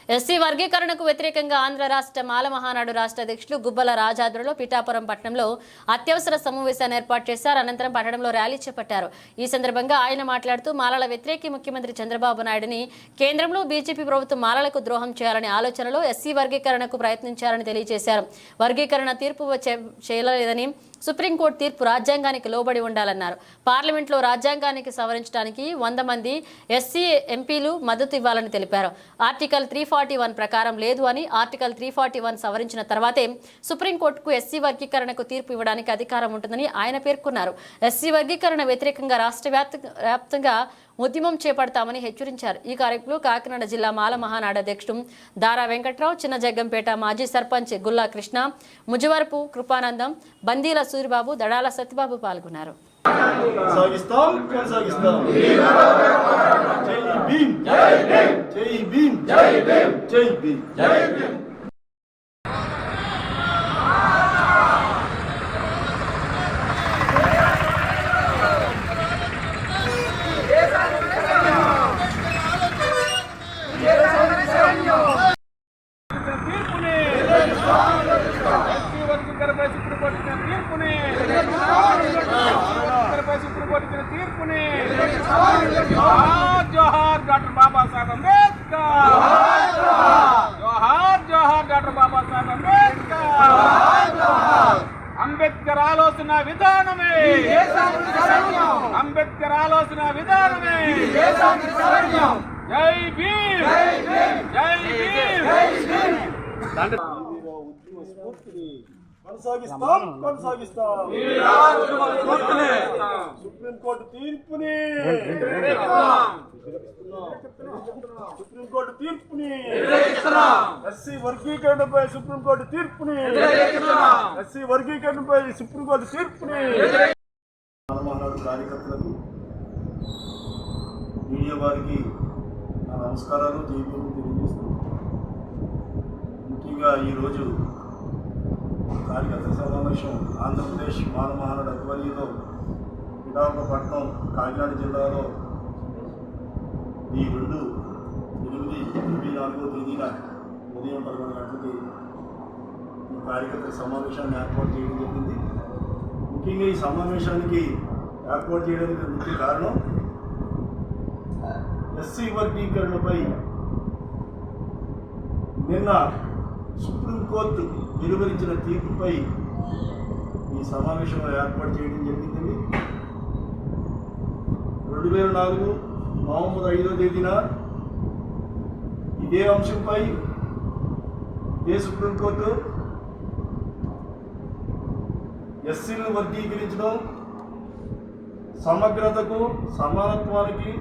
SC వర్గీకరణకు వ్యతిరేకంగా ఆంధ్ర రాష్ట్ర మాల మహానాడు రాష్ట్ర అధ్యక్షులు గుబ్బల రాజాద్రులో పిఠాపురం పట్టణంలో అత్యవసర సమావేశాన్ని ఏర్పాటు చేశారు. అనంతరం పట్టణంలో ర్యాలీ చేపట్టారు. ఈ సందర్భంగా ఆయన మాట్లాడుతూ మాలల వ్యతిరేకి ముఖ్యమంత్రి చంద్రబాబు నాయుడుని కేంద్రంలో బీజేపీ ప్రభుత్వం మాలలకు ద్రోహం చేయాలనే ఆలోచనలో ఎస్సీ వర్గీకరణకు ప్రయత్నించారని తెలియజేశారు. వర్గీకరణ తీర్పు చేయలేదని సుప్రీంకోర్టు తీర్పు రాజ్యాంగానికి లోబడి ఉండాలన్నారు. పార్లమెంట్లో రాజ్యాంగానికి సవరించడానికి 100 మంది ఎస్సీ ఎంపీలు మద్దతు ఇవ్వాలని తెలిపారు. ఆర్టికల్ 341 ప్రకారం లేదు అని, ఆర్టికల్ 341 సవరించిన తర్వాతే సుప్రీంకోర్టుకు ఎస్సీ వర్గీకరణకు తీర్పు ఇవ్వడానికి అధికారం ఉంటుందని ఆయన పేర్కొన్నారు. ఎస్సీ వర్గీకరణ వ్యతిరేకంగా రాష్ట్ర వ్యాప్తంగా ఉద్యమం చేపడతామని హెచ్చరించారు. ఈ కార్యక్రమంలో కాకినాడ జిల్లా మాల మహానాడు అధ్యక్షుడు దారా వెంకట్రావు, చిన్న జగ్గంపేట మాజీ సర్పంచ్ గుల్లా కృష్ణ, ముజవరపు కృపానందం, బందీల సూరిబాబు, దడాల సత్యబాబు పాల్గొన్నారు. जोहार डॉक्टर बाबा साहब अम्बेडकर, जोहार जोहार डॉक्टर बाबा साहब अम्बेडकर, अंबेडकर आलोचन विधानमे, अंबेडकर आलोचन विधानमे, जय भीम, जय भीम। సుప్రీంకోర్టు తీర్పుని ఎస్సీ వర్గీకరణపై సుప్రీంకోర్టు తీర్పుని కార్యకర్తలకు, మీడియా వారికి నా నమస్కారాలు, జైపూర్లు తెలియజేస్తూ ముఖ్యంగా ఈరోజు కార్యకర్తల సమావేశం ఆంధ్రప్రదేశ్ మాల మహానాడు ఆధ్వర్యంలో పిఠాపురం కాకినాడ జిల్లాలో ఈ 2/8/24 తేదీన ఉదయం 11 గంటలకి ఈ కార్యకర్తల సమావేశాన్ని ఏర్పాటు చేయడం జరిగింది. ముఖ్యంగా ఈ సమావేశానికి ఏర్పాటు చేయడానికి ముఖ్య కారణం ఎస్సీ వర్గీకరణపై నిన్న సుప్రీంకోర్టు వెలువరించిన తీర్పుపై ఈ సమావేశంలో ఏర్పాటు చేయడం జరిగింది. 2004 నవంబర్ 5వ తేదీన ఇదే అంశంపై ఇదే సుప్రీంకోర్టు ఎస్సీలను వర్గీకరించడం సమగ్రతకు, సమానత్వానికి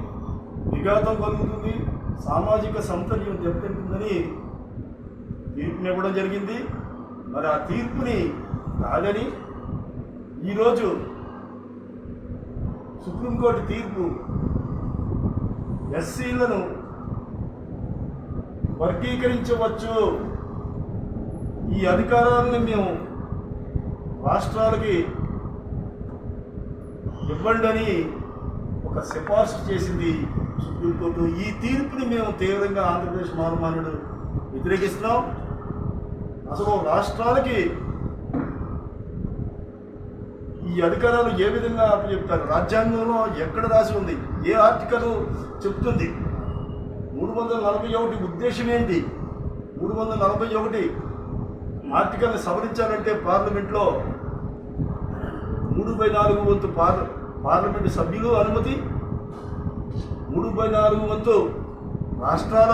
విఘాతం కలుగుతుంది, సామాజిక సమతుల్యం దెబ్బతింటుందని తీర్పునివ్వడం జరిగింది. మరి ఆ తీర్పుని కాదని ఈరోజు సుప్రీంకోర్టు తీర్పు ఎస్సీలను వర్గీకరించవచ్చు, ఈ అధికారాలను మేము రాష్ట్రాలకి ఇవ్వండి అని ఒక సిఫార్సు చేసింది సుప్రీంకోర్టు. ఈ తీర్పుని మేము తీవ్రంగా ఆంధ్రప్రదేశ్ మాల మహానాడు వ్యతిరేకిస్తున్నాం. అసలు రాష్ట్రాలకి ఈ అధికారాలు ఏ విధంగా చెప్తారు? రాజ్యాంగంలో ఎక్కడ రాసి ఉంది? ఏ ఆర్టికల్ చెప్తుంది? 341 ఉద్దేశం ఏంటి? 341 ఆర్టికల్ని సవరించాలంటే పార్లమెంట్లో 3/4 వంతు పార్లమెంటు సభ్యులు అనుమతి, 3/4 వంతు రాష్ట్రాల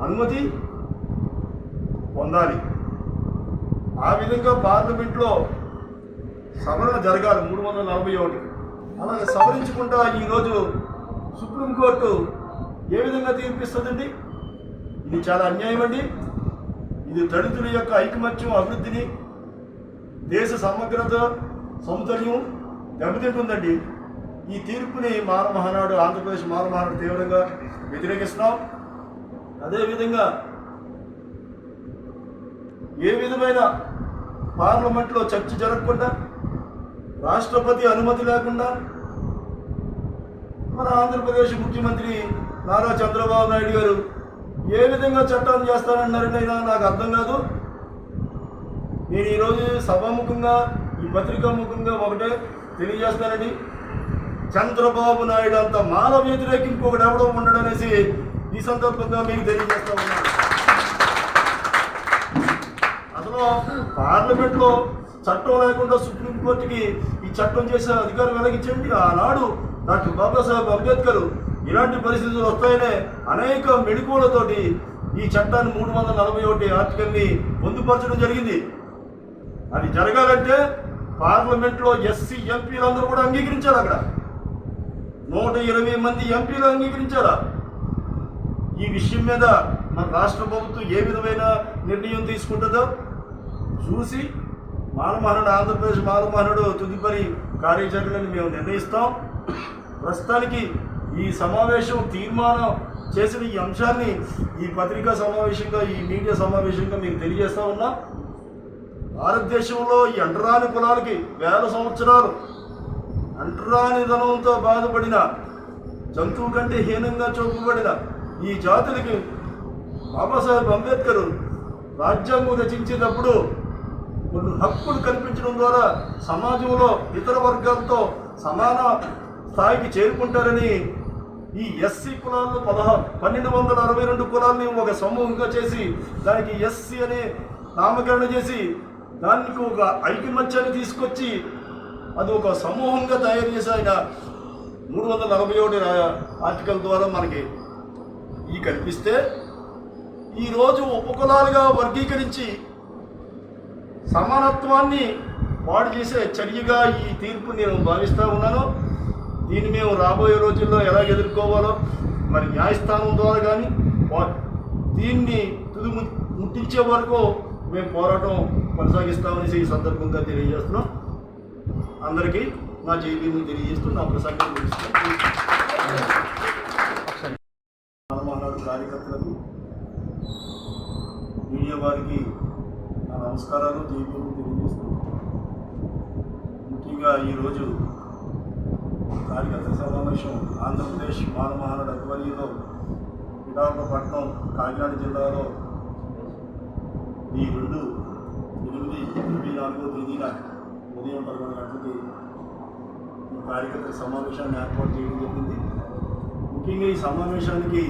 అనుమతి పొందాలి. ఆ విధంగా పార్లమెంట్లో సవరణ జరగాలి 341. అలాగే సవరించుకుంటా ఈరోజు సుప్రీంకోర్టు ఏ విధంగా తీర్పిస్తుందండి? ఇది చాలా అన్యాయం అండి. ఇది దళితుల యొక్క ఐకమత్యం, అభివృద్ధిని, దేశ సమగ్రత, సమతుల్యం దెబ్బతింటుందండి. ఈ తీర్పుని మాల మహానాడు, ఆంధ్రప్రదేశ్ మాల మహానాడు తీవ్రంగా వ్యతిరేకిస్తున్నాం. అదేవిధంగా ఏ విధమైన పార్లమెంట్లో చర్చ జరగకుండా, రాష్ట్రపతి అనుమతి లేకుండా మన ఆంధ్రప్రదేశ్ ముఖ్యమంత్రి నారా చంద్రబాబు నాయుడు గారు ఏ విధంగా చట్టాన్ని చేస్తానన్నారండి అయినా నాకు అర్థం కాదు. నేను ఈరోజు సభాముఖంగా ఈ పత్రికాముఖంగా ఒకటే తెలియజేస్తానండి, చంద్రబాబు నాయుడు అంత మానవ వ్యతిరేకి ఇంకొకటి ఎవడో ఉండడనేసి ఈ సందర్భంగా మీకు తెలియజేస్తా ఉన్నాను. అసలు పార్లమెంట్లో చట్టం లేకుండా సుప్రీంకోర్టుకి ఈ చట్టం చేసే అధికారం వెలగించండి. ఆనాడు డాక్టర్ బాబాసాహెబ్ అంబేద్కర్ ఇలాంటి పరిస్థితులు వస్తాయనే అనేక మెడికోలతోటి ఈ చట్టాన్ని 341 ఆర్టికల్ని పొందుపరచడం జరిగింది. అది జరగాలంటే పార్లమెంట్లో ఎస్సీ ఎంపీలందరూ కూడా అంగీకరించారు. అక్కడ 120 మంది ఎంపీలు అంగీకరించారా? ఈ విషయం మీద మన రాష్ట్ర ప్రభుత్వం ఏ విధమైన నిర్ణయం తీసుకుంటుందో చూసి మానమహనుడు ఆంధ్రప్రదేశ్ మానమహనుడు తదుపరి కార్యాచరణని మేము నిర్ణయిస్తాం. ప్రస్తుతానికి ఈ సమావేశం తీర్మానం చేసిన ఈ అంశాన్ని ఈ పత్రికా సమావేశంగా ఈ మీడియా సమావేశంగా మీకు తెలియజేస్తా ఉన్నా. భారతదేశంలో ఈ అంటరాని కులాలకి వేల సంవత్సరాలు అంటరాని ధనంతో బాధపడిన జంతువు కంటే హీనంగా చూపబడిన ఈ జాతులకి బాబాసాహెబ్ అంబేద్కర్ రాజ్యాంగం రచించేటప్పుడు కొన్ని హక్కులు కల్పించడం ద్వారా సమాజంలో ఇతర వర్గాలతో సమాన స్థాయికి చేరుకుంటారని ఈ ఎస్సీ కులాలను 1262 కులాలని ఒక సమూహంగా చేసి దానికి ఎస్సీ అనే నామకరణ చేసి దానికి ఒక ఐకమత్యాన్ని తీసుకొచ్చి అది ఒక సమూహంగా తయారు చేసి ఆయన 341 ఆర్టికల్ ద్వారా మనకి ఈ కల్పిస్తే ఈరోజు ఉపకులాలుగా వర్గీకరించి సమానత్వాన్ని పాడు చేసే చర్యగా ఈ తీర్పు నేను భావిస్తూ ఉన్నాను. దీన్ని మేము రాబోయే రోజుల్లో ఎలా ఎదుర్కోవాలో మరి న్యాయస్థానం ద్వారా కానీ దీన్ని తుది ముట్టించే వరకు మేము పోరాటం కొనసాగిస్తామని ఈ సందర్భంగా తెలియజేస్తున్నాం. అందరికీ నా జైబీని తెలియజేస్తూ నా ప్రసంగం మానమహనుడు కార్యకర్తలకు మీడియా వారికి నా నమస్కారాలు జైబీని తెలియజేస్తూ ముఖ్యంగా ఈరోజు కార్యకర్తల సమావేశం ఆంధ్రప్రదేశ్ మానమహనుడు ఆధ్వర్యంలో పిఠాపురపట్నం కాకినాడ జిల్లాలో ఈ 2/8/24 తేదీన ఉదయం 11 గంటలకి ఈ కార్యకర్తల సమావేశాన్ని ఏర్పాటు చేయడం జరిగింది. ముఖ్యంగా ఈ సమావేశానికి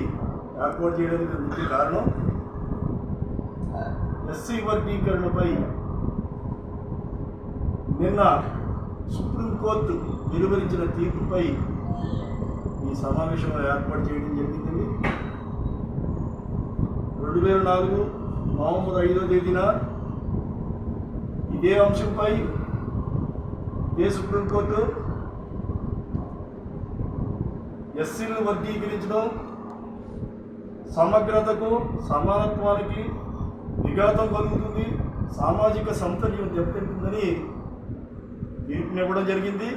ఏర్పాటు చేయడానికి ముఖ్య కారణం ఎస్సీ వర్గీకరణపై నిన్న సుప్రీంకోర్టు వెలువరించిన తీర్పుపై ఈ సమావేశంలో ఏర్పాటు చేయడం జరిగింది. 2004 నవంబర్ 5వ తేదీన ఇదే అంశంపై ఇదే సుప్రీంకోర్టు ఎస్సీలను వర్గీకరించడం సమగ్రతకు సమానత్వానికి విఘాతం కలుగుతుంది, సామాజిక సమతుల్యం దెబ్బతింటుందని తీర్పునివ్వడం జరిగింది.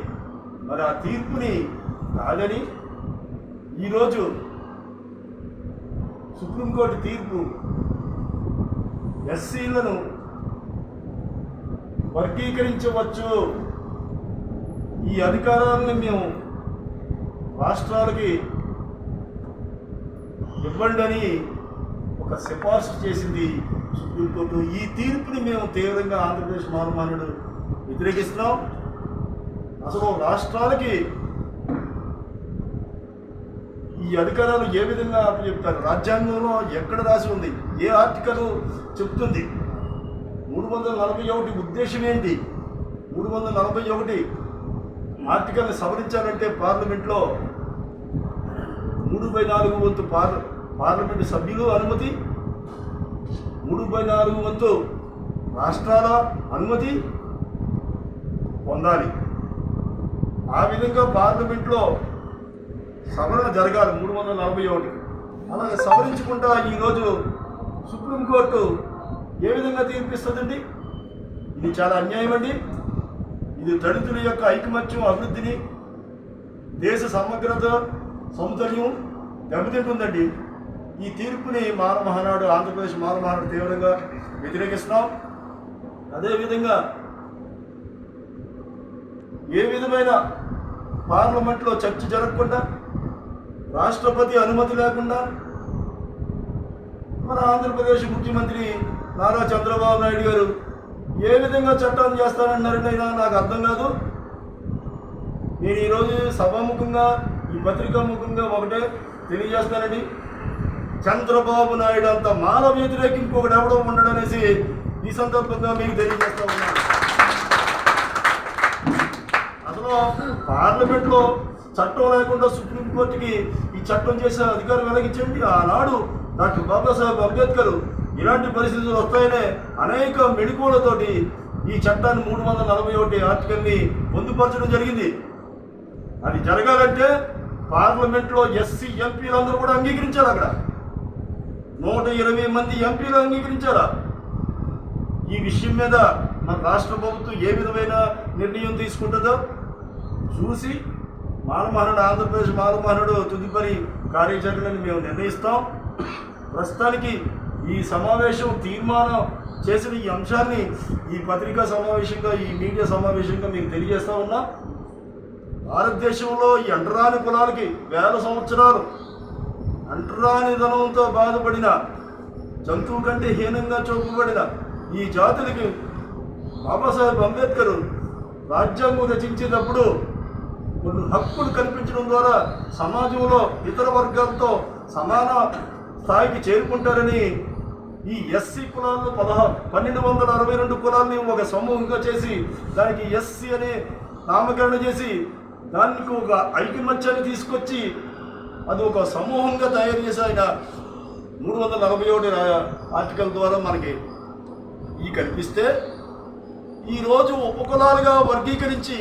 మరి ఆ తీర్పుని కాదని ఈరోజు సుప్రీంకోర్టు తీర్పు ఎస్సీలను వర్గీకరించవచ్చు, ఈ అధికారాలను మేము రాష్ట్రాలకి ఇవ్వండి అని ఒక సిఫార్సు చేసింది సుప్రీంకోర్టు. ఈ తీర్పుని మేము తీవ్రంగా ఆంధ్రప్రదేశ్ మానమహనుడు వ్యతిరేకిస్తున్నాం. అసలు రాష్ట్రాలకి ఈ అధికారాలు ఏ విధంగా చెప్తారు? రాజ్యాంగంలో ఎక్కడ రాసి ఉంది? ఏ ఆర్టికల్ చెప్తుంది? 341 ఉద్దేశం ఏంటి? 341 ఆర్టికల్ని సవరించాలంటే పార్లమెంట్లో 3/4 వంతు పార్లమెంటు సభ్యులు అనుమతి, 3/4 వంతు రాష్ట్రాల అనుమతి పొందాలి. ఆ విధంగా పార్లమెంట్లో సవరణ జరగాలి 341. అలాగే సవరించుకుంటా ఈరోజు సుప్రీంకోర్టు ఏ విధంగా తీర్పిస్తుందండి? ఇది చాలా అన్యాయం అండి. ఇది దళితుల యొక్క ఐకమత్యం, అభివృద్ధిని, దేశ సమగ్రత, సమతుల్యం దెబ్బతింటుందండి. ఈ తీర్పుని మానమహనుడు ఆంధ్రప్రదేశ్ మానమహనుడు తీవ్రంగా వ్యతిరేకిస్తున్నాం. అదేవిధంగా ఏ విధమైన పార్లమెంట్లో చర్చ జరగకుండా, రాష్ట్రపతి అనుమతి లేకుండా మన ఆంధ్రప్రదేశ్ ముఖ్యమంత్రి నారా చంద్రబాబు నాయుడు గారు ఏ విధంగా చట్టాన్ని చేస్తానన్నారని నాకు అర్థం కాదు. నేను ఈరోజు సభాముఖంగా ఈ పత్రికా ముఖంగా ఒకటే తెలియజేస్తానండి, చంద్రబాబు నాయుడు అంత మానవ వ్యతిరేకి ఇంకొకటి ఎవడో ఉండడు అనేసి ఈ సందర్భంగా మీకు తెలియజేస్తా ఉన్నాను. అసలు పార్లమెంట్లో చట్టం లేకుండా సుప్రీంకోర్టుకి ఈ చట్టం చేసే అధికారం వెలగించండి. ఆనాడు డాక్టర్ బాబాసాహెబ్ అంబేద్కర్ ఇలాంటి పరిస్థితులు వస్తాయనే అనేక మెళుకువలతోటి ఈ చట్టాన్ని 341 ఆర్టికల్ని పొందుపరచడం జరిగింది. అది జరగాలంటే పార్లమెంట్లో ఎస్సీ ఎంపీలు అందరూ కూడా అంగీకరించారు. అక్కడ 120 మంది ఎంపీలు అంగీకరించారా? ఈ విషయం మీద మన రాష్ట్ర ప్రభుత్వం ఏ విధమైన నిర్ణయం తీసుకుంటుందో చూసి మానమహనుడు ఆంధ్రప్రదేశ్ మానమహనుడు తుదిపరి కార్యాచరణని మేము నిర్ణయిస్తాం. ప్రస్తుతానికి ఈ సమావేశం తీర్మానం చేసిన ఈ అంశాన్ని ఈ పత్రికా సమావేశంగా ఈ మీడియా సమావేశంగా మీకు తెలియజేస్తా ఉన్నా. భారతదేశంలో ఈ అంటరాని కులాలకి వేల సంవత్సరాలు అంటరాని ధనంతో బాధపడిన జంతువు కంటే హీనంగా చూపబడిన ఈ జాతులకి బాబాసాహెబ్ అంబేద్కర్ రాజ్యాంగం రచించేటప్పుడు కొన్ని హక్కులు కల్పించడం ద్వారా సమాజంలో ఇతర వర్గాలతో సమాన స్థాయికి చేరుకుంటారని ఈ ఎస్సీ కులాలను 1262 కులాలని ఒక సమూహంగా చేసి దానికి ఎస్సీ అనే నామకరణ చేసి దానికి ఒక ఐకమత్యాన్ని తీసుకొచ్చి అది ఒక సమూహంగా తయారు చేసి ఆయన 341 ఆర్టికల్ ద్వారా మనకి ఈ కల్పిస్తే ఈరోజు ఉపకులాలుగా వర్గీకరించి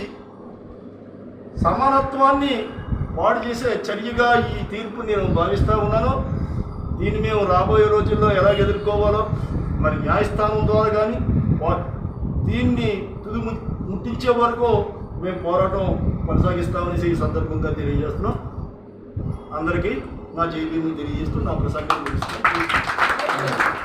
సమానత్వాన్ని పాడు చేసే చర్యగా ఈ తీర్పు నేను భావిస్తూ ఉన్నాను. దీన్ని మేము రాబోయే రోజుల్లో ఎలా ఎదుర్కోవాలో మరి న్యాయస్థానం ద్వారా కానీ దీన్ని తుది ముట్టించే వరకు మేము పోరాటం కొనసాగిస్తామని ఈ సందర్భంగా తెలియజేస్తున్నాం. అందరికీ నా జైబీని తెలియజేస్తూ నా ప్రసంగం ముగిస్తున్నాను.